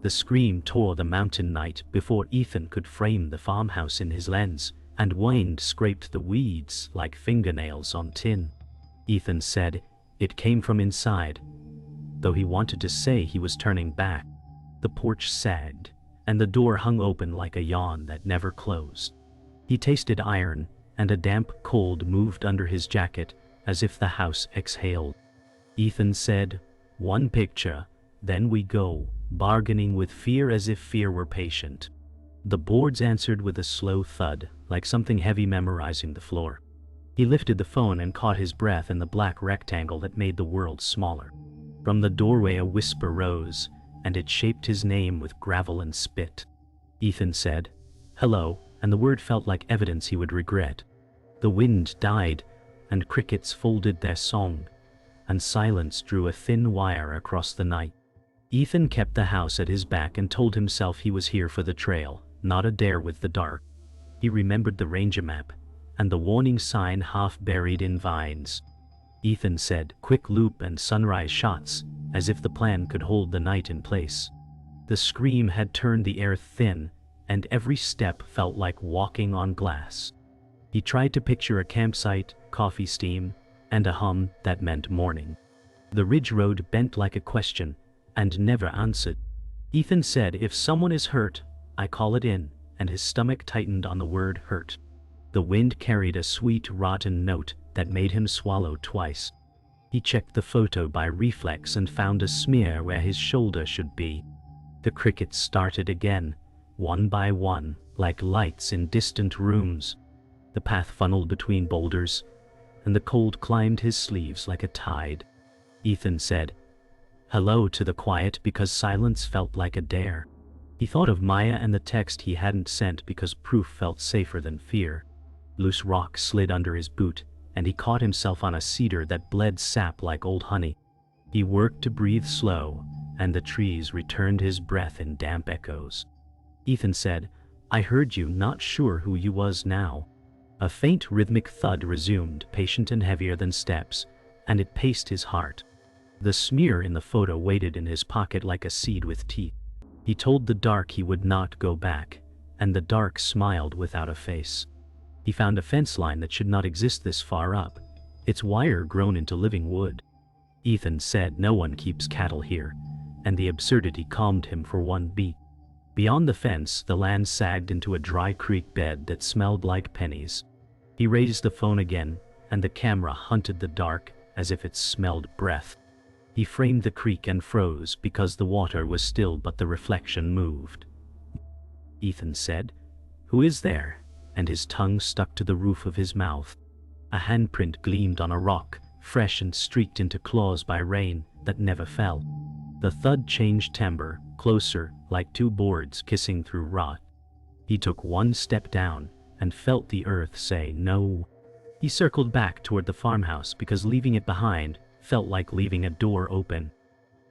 The scream tore the mountain night before Ethan could frame the farmhouse in his lens, and wind scraped the weeds like fingernails on tin. Ethan said it came from inside, though he wanted to say he was turning back. The porch sagged, and the door hung open like a yawn that never closed. He tasted iron, and a damp cold moved under his jacket, as if the house exhaled. Ethan said, "One picture, then we go," bargaining with fear as if fear were patient. The boards answered with a slow thud, like something heavy memorizing the floor. He lifted the phone and caught his breath in the black rectangle that made the world smaller. From the doorway a whisper rose, and it shaped his name with gravel and spit. Ethan said, "Hello," and the word felt like evidence he would regret. The wind died, and crickets folded their song, and silence drew a thin wire across the night. Ethan kept the house at his back and told himself he was here for the trail, not a dare with the dark. He remembered the ranger map, and the warning sign half buried in vines. Ethan said, "Quick loop and sunrise shots," as if the plan could hold the night in place. The scream had turned the air thin, and every step felt like walking on glass. He tried to picture a campsite, coffee steam, and a hum that meant morning. The ridge road bent like a question, and never answered. Ethan said, "If someone is hurt, I call it in," and his stomach tightened on the word hurt. The wind carried a sweet, rotten note that made him swallow twice. He checked the photo by reflex and found a smear where his shoulder should be. The crickets started again, one by one, like lights in distant rooms. The path funneled between boulders, and the cold climbed his sleeves like a tide. Ethan said hello to the quiet because silence felt like a dare. He thought of Maya and the text he hadn't sent because proof felt safer than fear. Loose rock slid under his boot, and he caught himself on a cedar that bled sap like old honey. He worked to breathe slow, and the trees returned his breath in damp echoes. Ethan said, "I heard you, not sure who you was now." A faint rhythmic thud resumed, patient and heavier than steps, and it paced his heart. The smear in the photo waited in his pocket like a seed with teeth. He told the dark he would not go back, and the dark smiled without a face. He found a fence line that should not exist this far up, its wire grown into living wood. Ethan said no one keeps cattle here, and the absurdity calmed him for one beat. Beyond the fence, the land sagged into a dry creek bed that smelled like pennies. He raised the phone again, and the camera hunted the dark as if it smelled breath. He framed the creek and froze because the water was still but the reflection moved. Ethan said, "Who is there?" and his tongue stuck to the roof of his mouth. A handprint gleamed on a rock, fresh and streaked into claws by rain that never fell. The thud changed timbre, closer, like two boards kissing through rot. He took one step down and felt the earth say no. He circled back toward the farmhouse because leaving it behind felt like leaving a door open.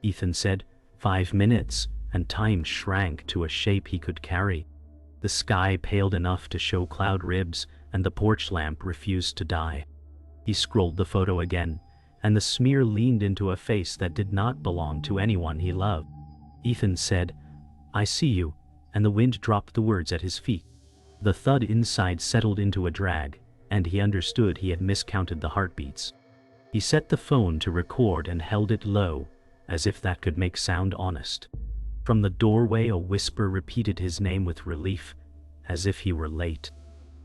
Ethan said, 5 minutes, and time shrank to a shape he could carry. The sky paled enough to show cloud ribs, and the porch lamp refused to die. He scrolled the photo again, and the smear leaned into a face that did not belong to anyone he loved. Ethan said, "I see you," and the wind dropped the words at his feet. The thud inside settled into a drag, and he understood he had miscounted the heartbeats. He set the phone to record and held it low, as if that could make sound honest. From the doorway a whisper repeated his name with relief, as if he were late.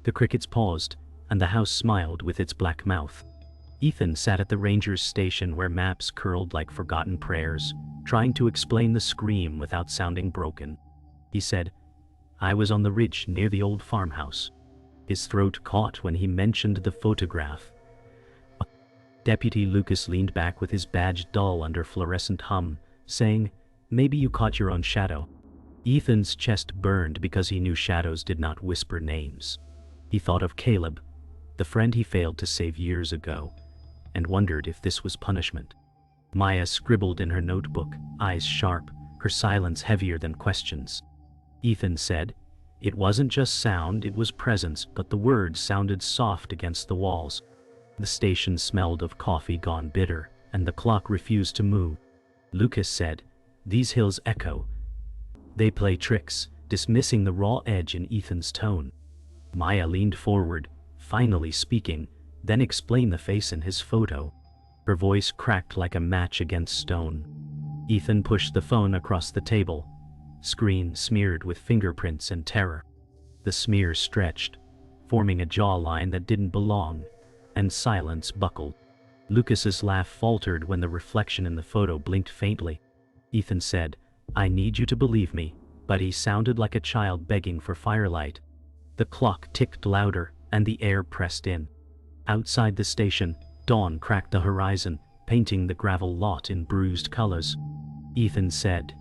The crickets paused, and the house smiled with its black mouth. Ethan sat at the ranger's station where maps curled like forgotten prayers, trying to explain the scream without sounding broken. He said, "I was on the ridge near the old farmhouse." His throat caught when he mentioned the photograph. Deputy Lucas leaned back with his badge dull under fluorescent hum, saying, "Maybe you caught your own shadow." Ethan's chest burned because he knew shadows did not whisper names. He thought of Caleb, the friend he failed to save years ago, and wondered if this was punishment. Maya scribbled in her notebook, eyes sharp, her silence heavier than questions. Ethan said, "It wasn't just sound, it was presence, but the words sounded soft against the walls." The station smelled of coffee gone bitter, and the clock refused to move. Lucas said, "These hills echo. They play tricks, dismissing the raw edge in Ethan's tone. Maya leaned forward, finally speaking, then explained the face in his photo. Her voice cracked like a match against stone. Ethan pushed the phone across the table, screen smeared with fingerprints and terror. The smear stretched, forming a jawline that didn't belong, and silence buckled. Lucas's laugh faltered when the reflection in the photo blinked faintly. Ethan said, "I need you to believe me," but he sounded like a child begging for firelight. The clock ticked louder, and the air pressed in. Outside the station, dawn cracked the horizon, painting the gravel lot in bruised colors. Ethan said,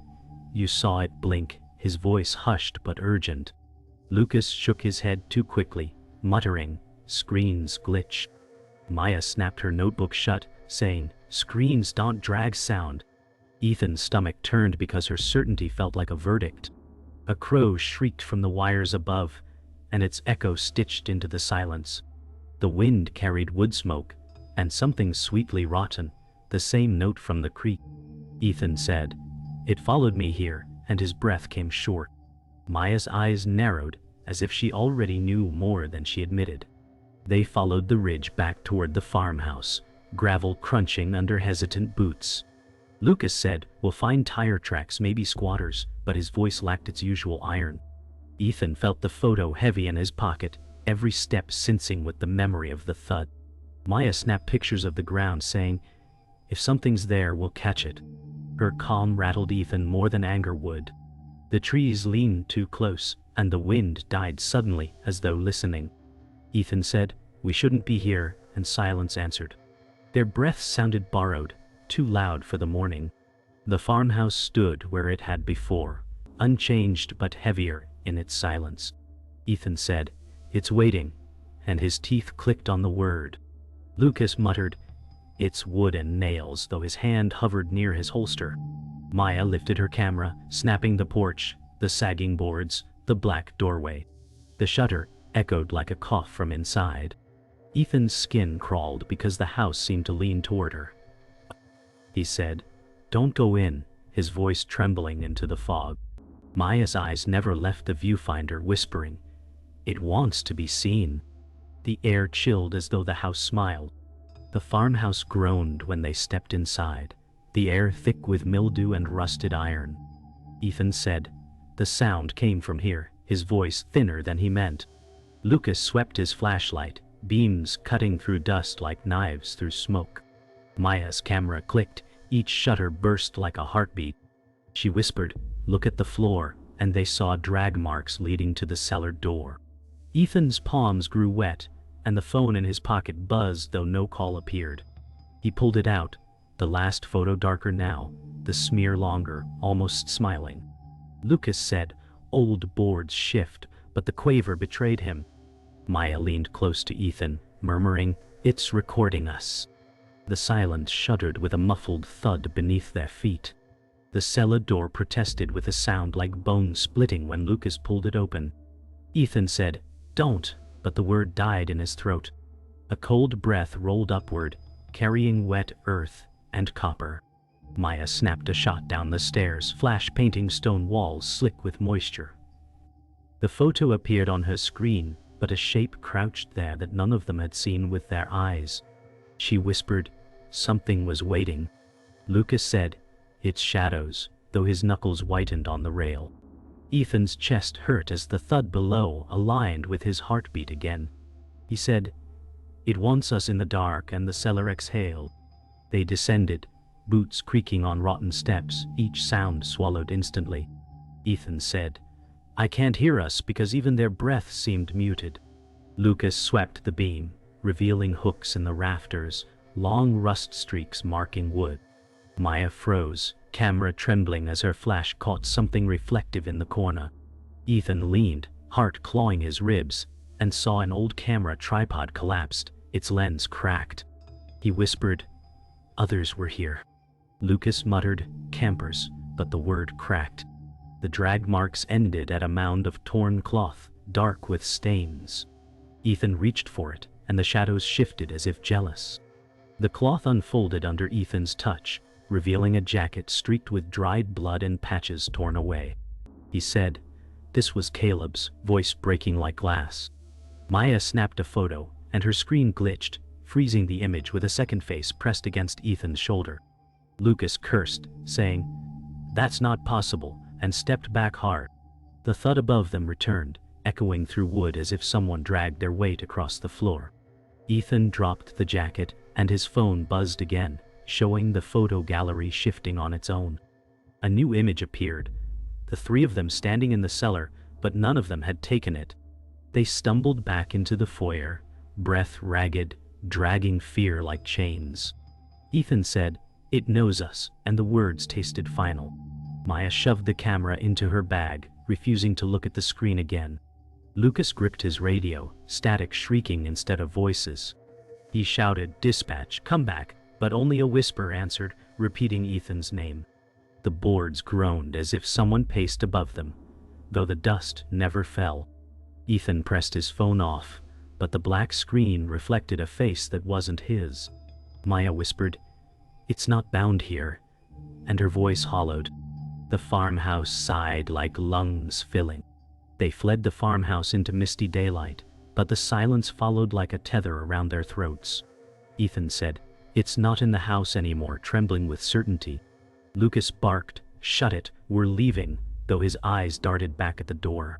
"You saw it blink," his voice hushed but urgent. Lucas shook his head too quickly, muttering, "Screens glitch." Maya snapped her notebook shut, saying, "Screens don't drag sound." Ethan's stomach turned because her certainty felt like a verdict. A crow shrieked from the wires above, and its echo stitched into the silence. The wind carried wood smoke, and something sweetly rotten, the same note from the creek. Ethan said, "It followed me here," and his breath came short. Maya's eyes narrowed, as if she already knew more than she admitted. They followed the ridge back toward the farmhouse, gravel crunching under hesitant boots. Lucas said, "We'll find tire tracks, maybe squatters," but his voice lacked its usual iron. Ethan felt the photo heavy in his pocket, every step sensing with the memory of the thud. Maya snapped pictures of the ground, saying, "If something's there, we'll catch it." Her calm rattled Ethan more than anger would. The trees leaned too close, and the wind died suddenly, as though listening. Ethan said, "We shouldn't be here," and silence answered. Their breaths sounded borrowed, too loud for the morning. The farmhouse stood where it had before, unchanged but heavier in its silence. Ethan said, "It's waiting," and his teeth clicked on the word. Lucas muttered, "It's wood and nails," though his hand hovered near his holster. Maya lifted her camera, snapping the porch, the sagging boards, the black doorway. The shutter echoed like a cough from inside. Ethan's skin crawled because the house seemed to lean toward her. He said, "Don't go in," his voice trembling into the fog. Maya's eyes never left the viewfinder, whispering, "It wants to be seen." The air chilled as though the house smiled. The farmhouse groaned when they stepped inside, the air thick with mildew and rusted iron. Ethan said, "The sound came from here," his voice thinner than he meant. Lucas swept his flashlight, beams cutting through dust like knives through smoke. Maya's camera clicked, each shutter burst like a heartbeat. She whispered, "Look at the floor," and they saw drag marks leading to the cellar door. Ethan's palms grew wet, and the phone in his pocket buzzed though no call appeared. He pulled it out, the last photo darker now, the smear longer, almost smiling. Lucas said, "Old boards shift," but the quaver betrayed him. Maya leaned close to Ethan, murmuring, "It's recording us." The silence shuddered with a muffled thud beneath their feet. The cellar door protested with a sound like bone splitting when Lucas pulled it open. Ethan said, "Don't," but the word died in his throat. A cold breath rolled upward, carrying wet earth and copper. Maya snapped a shot down the stairs, flash painting stone walls slick with moisture. The photo appeared on her screen, but a shape crouched there that none of them had seen with their eyes. She whispered, "Something was waiting." Lucas said, "It's shadows," though his knuckles whitened on the rail. Ethan's chest hurt as the thud below aligned with his heartbeat again. He said, "It wants us in the dark," and the cellar exhaled. They descended, boots creaking on rotten steps, each sound swallowed instantly. Ethan said, "I can't hear us," because even their breath seemed muted. Lucas swept the beam, revealing hooks in the rafters, long rust streaks marking wood. Maya froze, camera trembling as her flash caught something reflective in the corner. Ethan leaned, heart clawing his ribs, and saw an old camera tripod collapsed, its lens cracked. He whispered, "Others were here." Lucas muttered, "Campers," but the word cracked. The drag marks ended at a mound of torn cloth, dark with stains. Ethan reached for it, and the shadows shifted as if jealous. The cloth unfolded under Ethan's touch, revealing a jacket streaked with dried blood and patches torn away. he said. This was Caleb's, voice breaking like glass. Maya snapped a photo, and her screen glitched, freezing the image with a second face pressed against Ethan's shoulder. Lucas cursed, saying, "That's not possible," and stepped back hard. The thud above them returned, echoing through wood as if someone dragged their weight across the floor. Ethan dropped the jacket, and his phone buzzed again, showing the photo gallery shifting on its own. A new image appeared, the three of them standing in the cellar, but none of them had taken it. They stumbled back into the foyer, breath ragged, dragging fear like chains. Ethan said, "It knows us," and the words tasted final. Maya shoved the camera into her bag, refusing to look at the screen again. Lucas gripped his radio, static shrieking instead of voices. He shouted, "Dispatch, come back," but only a whisper answered, repeating Ethan's name. The boards groaned as if someone paced above them, though the dust never fell. Ethan pressed his phone off, but the black screen reflected a face that wasn't his. Maya whispered, "It's not bound here," and her voice hollowed. The farmhouse sighed like lungs filling. They fled the farmhouse into misty daylight, but the silence followed like a tether around their throats. Ethan said, "It's not in the house anymore," trembling with certainty. Lucas barked, "Shut it, we're leaving," though his eyes darted back at the door.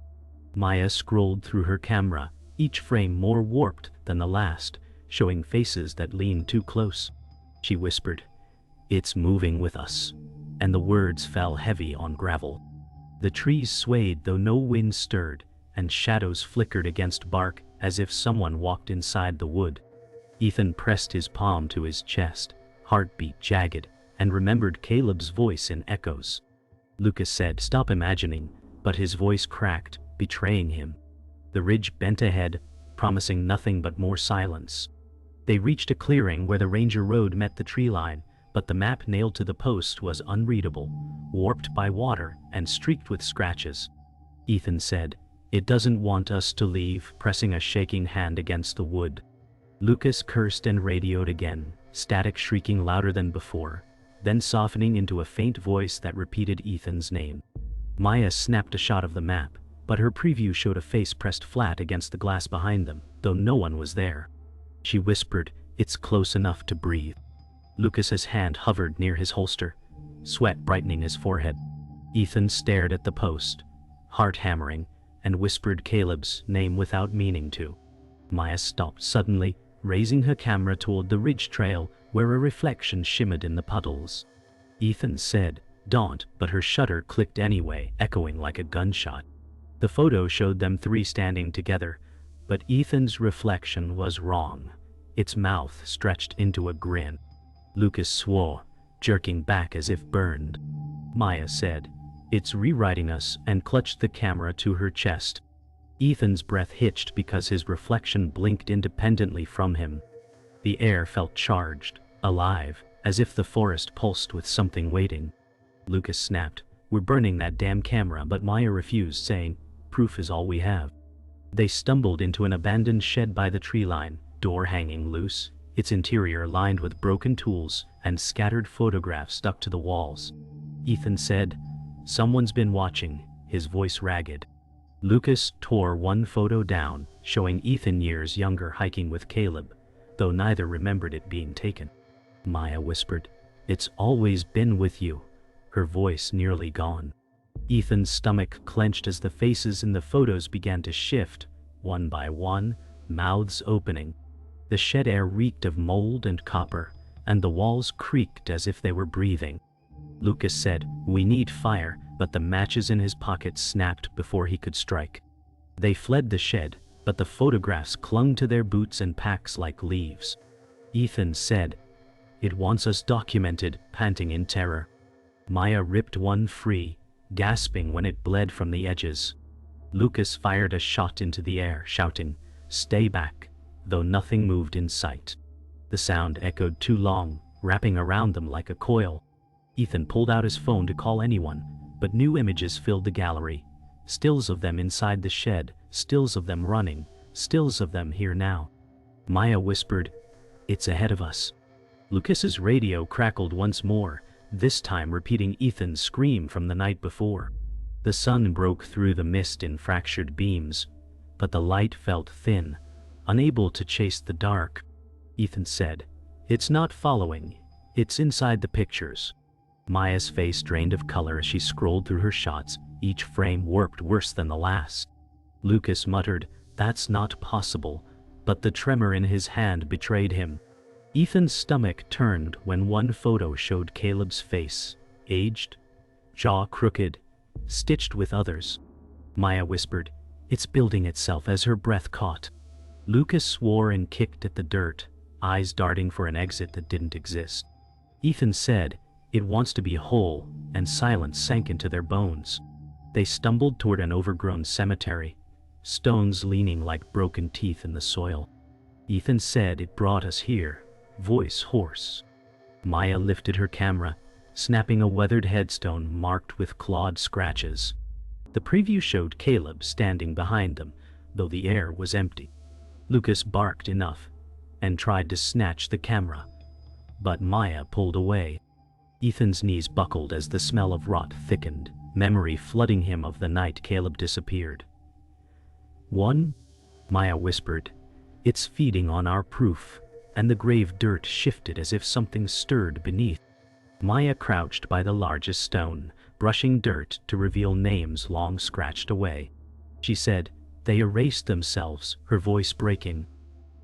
Maya scrolled through her camera, each frame more warped than the last, showing faces that leaned too close. She whispered, "It's moving with us," and the words fell heavy on gravel. The trees swayed though no wind stirred, and shadows flickered against bark as if someone walked inside the wood. Ethan pressed his palm to his chest, heartbeat jagged, and remembered Caleb's voice in echoes. Lucas said, "Stop imagining," but his voice cracked, betraying him. The ridge bent ahead, promising nothing but more silence. They reached a clearing where the ranger road met the tree line, but the map nailed to the post was unreadable, warped by water and streaked with scratches. Ethan said, "It doesn't want us to leave," pressing a shaking hand against the wood. Lucas cursed and radioed again, static shrieking louder than before, then softening into a faint voice that repeated Ethan's name. Maya snapped a shot of the map, but her preview showed a face pressed flat against the glass behind them, though no one was there. She whispered, "It's close enough to breathe." Lucas's hand hovered near his holster, sweat brightening his forehead. Ethan stared at the post, heart hammering, and whispered Caleb's name without meaning to. Maya stopped suddenly, raising her camera toward the ridge trail where a reflection shimmered in the puddles. Ethan said, "Don't," but her shutter clicked anyway, echoing like a gunshot. The photo showed them three standing together, but Ethan's reflection was wrong. Its mouth stretched into a grin. Lucas swore, jerking back as if burned. Maya said, "It's rewriting us," and clutched the camera to her chest. Ethan's breath hitched because his reflection blinked independently from him. The air felt charged, alive, as if the forest pulsed with something waiting. Lucas snapped, "We're burning that damn camera," but Maya refused, saying, "Proof is all we have." They stumbled into an abandoned shed by the tree line, door hanging loose, its interior lined with broken tools and scattered photographs stuck to the walls. Ethan said, "Someone's been watching," his voice ragged. Lucas tore one photo down, showing Ethan years younger hiking with Caleb, though neither remembered it being taken. Maya whispered, "It's always been with you," her voice nearly gone. Ethan's stomach clenched as the faces in the photos began to shift, one by one, mouths opening. The shed air reeked of mold and copper, and the walls creaked as if they were breathing. Lucas said, "We need fire," but the matches in his pocket snapped before he could strike. They fled the shed, but the photographs clung to their boots and packs like leaves. Ethan said, "It wants us documented," panting in terror. Maya ripped one free, gasping when it bled from the edges. Lucas fired a shot into the air, shouting, "Stay back," though nothing moved in sight. The sound echoed too long, wrapping around them like a coil. Ethan pulled out his phone to call anyone, but new images filled the gallery. Stills of them inside the shed, stills of them running, stills of them here now. Maya whispered, "It's ahead of us." Lucas's radio crackled once more, this time repeating Ethan's scream from the night before. The sun broke through the mist in fractured beams, but the light felt thin, unable to chase the dark. Ethan said, "It's not following, it's inside the pictures." Maya's face drained of color as she scrolled through her shots, each frame warped worse than the last. Lucas muttered, "That's not possible," but the tremor in his hand betrayed him. Ethan's stomach turned when one photo showed Caleb's face, aged, jaw crooked, stitched with others. Maya whispered, "It's building itself," as her breath caught. Lucas swore and kicked at the dirt, eyes darting for an exit that didn't exist. Ethan said, "It wants to be whole," and silence sank into their bones. They stumbled toward an overgrown cemetery, stones leaning like broken teeth in the soil. Ethan said, "It brought us here," voice hoarse. Maya lifted her camera, snapping a weathered headstone marked with clawed scratches. The preview showed Caleb standing behind them, though the air was empty. Lucas barked enough and tried to snatch the camera, but Maya pulled away. Ethan's knees buckled as the smell of rot thickened, memory flooding him of the night Caleb disappeared. "One?" Maya whispered. "It's feeding on our proof," and the grave dirt shifted as if something stirred beneath. Maya crouched by the largest stone, brushing dirt to reveal names long scratched away. She said, "They erased themselves," her voice breaking.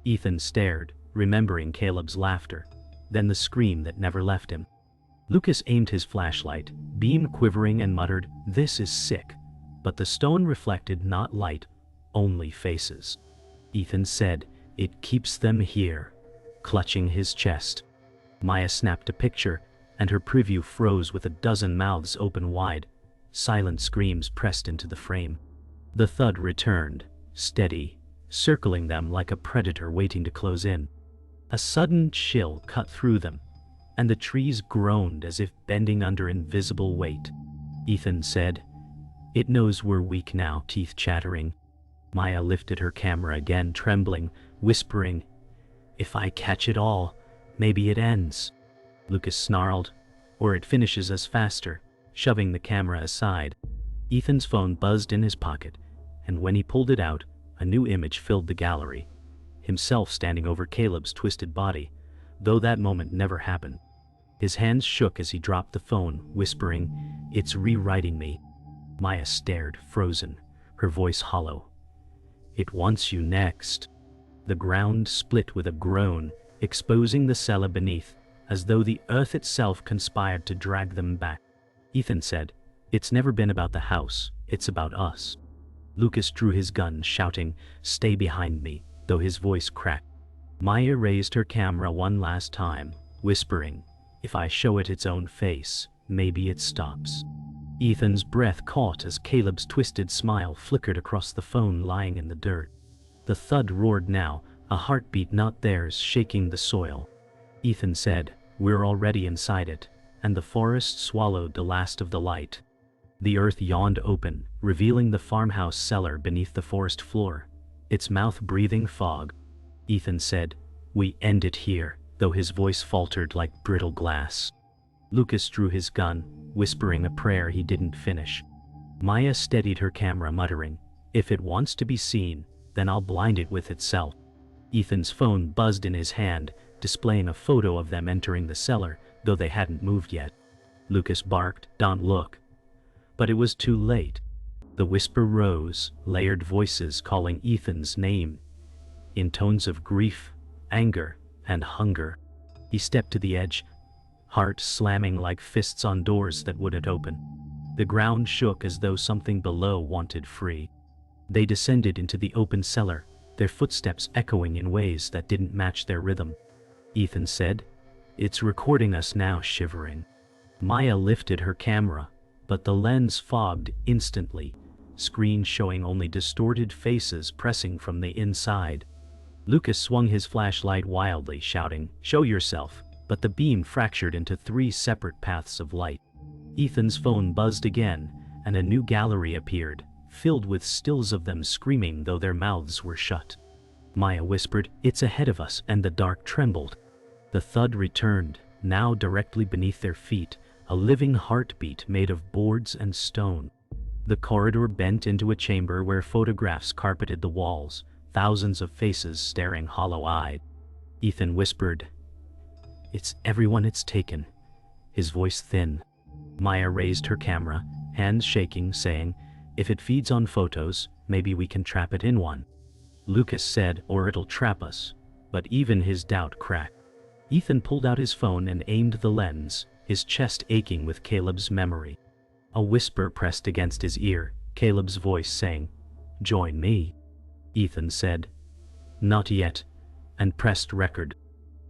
Ethan stared, remembering Caleb's laughter, then the scream that never left him. Lucas aimed his flashlight, beam quivering, and muttered, "This is sick." But the stone reflected not light, only faces. Ethan said, "It keeps them here," clutching his chest. Maya snapped a picture, and her preview froze with a dozen mouths open wide. Silent screams pressed into the frame. The thud returned, steady, circling them like a predator waiting to close in. A sudden chill cut through them, and the trees groaned as if bending under invisible weight. Ethan said, "It knows we're weak now," teeth chattering. Maya lifted her camera again, trembling, whispering, "If I catch it all, maybe it ends." Lucas snarled, "Or it finishes us faster," shoving the camera aside. Ethan's phone buzzed in his pocket, and when he pulled it out, a new image filled the gallery. Himself standing over Caleb's twisted body, though that moment never happened. His hands shook as he dropped the phone, whispering, "It's rewriting me." Maya stared, frozen, her voice hollow. "It wants you next." The ground split with a groan, exposing the cellar beneath, as though the earth itself conspired to drag them back. Ethan said, "It's never been about the house, it's about us." Lucas drew his gun, shouting, "Stay behind me," though his voice cracked. Maya raised her camera one last time, whispering, "If I show it its own face, maybe it stops." Ethan's breath caught as Caleb's twisted smile flickered across the phone lying in the dirt. The thud roared now, a heartbeat not theirs shaking the soil. Ethan said, "We're already inside it," and the forest swallowed the last of the light. The earth yawned open, revealing the farmhouse cellar beneath the forest floor, its mouth breathing fog. Ethan said, "We end it here," though his voice faltered like brittle glass. Lucas drew his gun, whispering a prayer he didn't finish. Maya steadied her camera, muttering, "If it wants to be seen, then I'll blind it with itself." Ethan's phone buzzed in his hand, displaying a photo of them entering the cellar, though they hadn't moved yet. Lucas barked, "Don't look." But it was too late. The whisper rose, layered voices calling Ethan's name, in tones of grief, anger, and hunger. He stepped to the edge, heart slamming like fists on doors that wouldn't open. The ground shook as though something below wanted free. They descended into the open cellar, their footsteps echoing in ways that didn't match their rhythm. Ethan said, "It's recording us now," shivering. Maya lifted her camera, but the lens fogged instantly, screen showing only distorted faces pressing from the inside. Lucas swung his flashlight wildly, shouting, "Show yourself," but the beam fractured into 3 separate paths of light. Ethan's phone buzzed again, and a new gallery appeared, filled with stills of them screaming though their mouths were shut. Maya whispered, "It's ahead of us," and the dark trembled. The thud returned, now directly beneath their feet, a living heartbeat made of boards and stone. The corridor bent into a chamber where photographs carpeted the walls, thousands of faces staring hollow-eyed. Ethan whispered, "It's everyone it's taken," his voice thin. Maya raised her camera, hands shaking, saying, "If it feeds on photos, maybe we can trap it in one." Lucas said, "Or it'll trap us." But even his doubt cracked. Ethan pulled out his phone and aimed the lens, his chest aching with Caleb's memory. A whisper pressed against his ear, Caleb's voice saying, "Join me." Ethan said, "Not yet," and pressed record.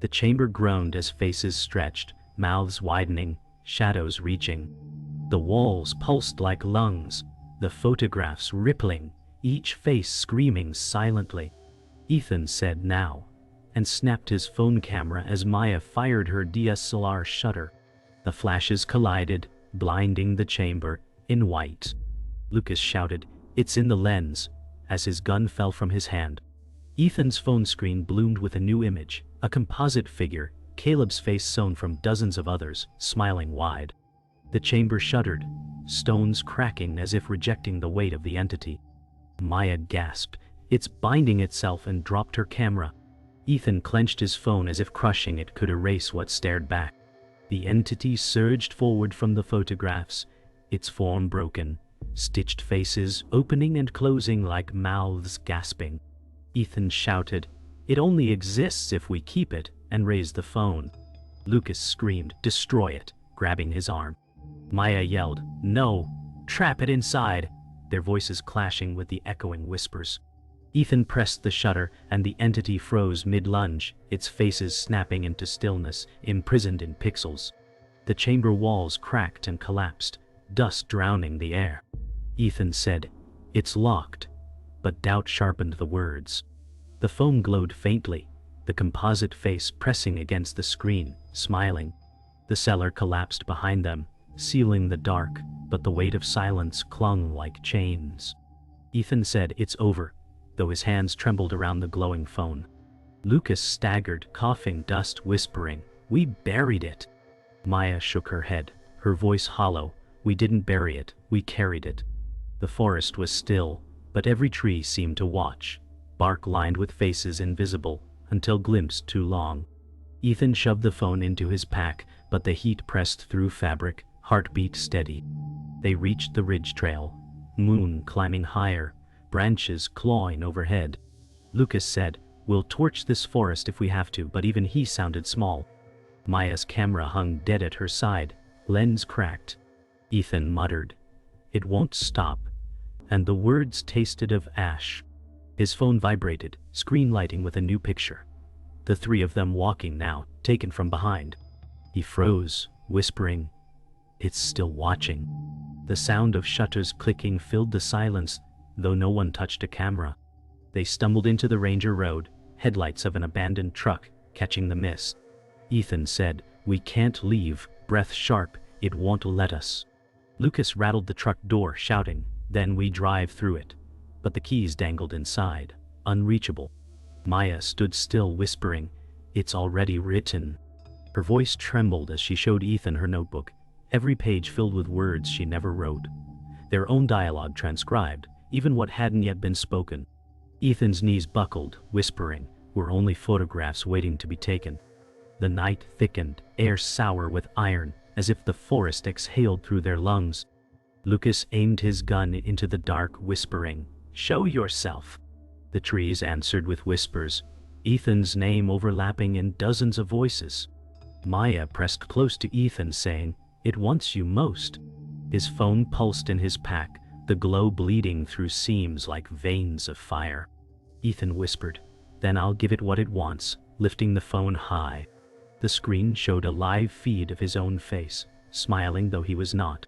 The chamber groaned as faces stretched, mouths widening, shadows reaching. The walls pulsed like lungs, the photographs rippling, each face screaming silently. Ethan said, "Now," and snapped his phone camera as Maya fired her DSLR shutter. The flashes collided, blinding the chamber, in white. Lucas shouted, "It's in the lens," as his gun fell from his hand. Ethan's phone screen bloomed with a new image, a composite figure, Caleb's face sewn from dozens of others, smiling wide. The chamber shuddered, stones cracking as if rejecting the weight of the entity. Maya gasped, "It's binding itself," and dropped her camera. Ethan clenched his phone as if crushing it could erase what stared back. The entity surged forward from the photographs, its form broken, stitched faces opening and closing like mouths gasping. Ethan shouted, "It only exists if we keep it," and raised the phone. Lucas screamed, "Destroy it," grabbing his arm. Maya yelled, "No, trap it inside," their voices clashing with the echoing whispers. Ethan pressed the shutter, and the entity froze mid-lunge, its faces snapping into stillness, imprisoned in pixels. The chamber walls cracked and collapsed, dust drowning the air. Ethan said, "It's locked," but doubt sharpened the words. The phone glowed faintly, the composite face pressing against the screen, smiling. The cellar collapsed behind them, sealing the dark, but the weight of silence clung like chains. Ethan said, "It's over," though his hands trembled around the glowing phone. Lucas staggered, coughing dust, whispering, "We buried it." Maya shook her head, her voice hollow. "We didn't bury it, we carried it." The forest was still, but every tree seemed to watch, bark lined with faces invisible, until glimpsed too long. Ethan shoved the phone into his pack, but the heat pressed through fabric, heartbeat steady. They reached the ridge trail, moon climbing higher, branches clawing overhead. Lucas said, "We'll torch this forest if we have to," but even he sounded small. Maya's camera hung dead at her side, lens cracked. Ethan muttered, "It won't stop," and the words tasted of ash. His phone vibrated, screen lighting with a new picture. The three of them walking now, taken from behind. He froze, whispering, "It's still watching." The sound of shutters clicking filled the silence, though no one touched a camera. They stumbled into the Ranger Road, headlights of an abandoned truck catching the mist. Ethan said, "We can't leave," breath sharp, "It won't let us." Lucas rattled the truck door, shouting, "Then we drive through it." But the keys dangled inside, unreachable. Maya stood still, whispering, "It's already written." Her voice trembled as she showed Ethan her notebook, every page filled with words she never wrote. Their own dialogue transcribed, even what hadn't yet been spoken. Ethan's knees buckled, whispering, "We're only photographs waiting to be taken." The night thickened, air sour with iron, as if the forest exhaled through their lungs. Lucas aimed his gun into the dark, whispering, "Show yourself." The trees answered with whispers, Ethan's name overlapping in dozens of voices. Maya pressed close to Ethan, saying, "It wants you most." His phone pulsed in his pack, the glow bleeding through seams like veins of fire. Ethan whispered, "Then I'll give it what it wants," lifting the phone high. The screen showed a live feed of his own face, smiling though he was not.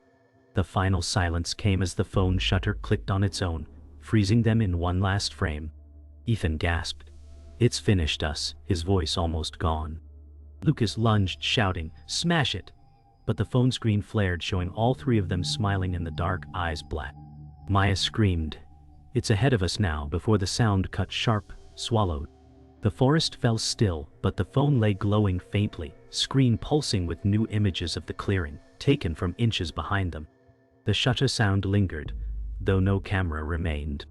The final silence came as the phone shutter clicked on its own, freezing them in one last frame. Ethan gasped, "It's finished us," his voice almost gone. Lucas lunged, shouting, "Smash it!" But the phone screen flared, showing all three of them smiling in the dark, eyes black. Maya screamed, "It's ahead of us now," before the sound cut sharp, swallowed. The forest fell still, but the phone lay glowing faintly, screen pulsing with new images of the clearing, taken from inches behind them. The shutter sound lingered, though no camera remained.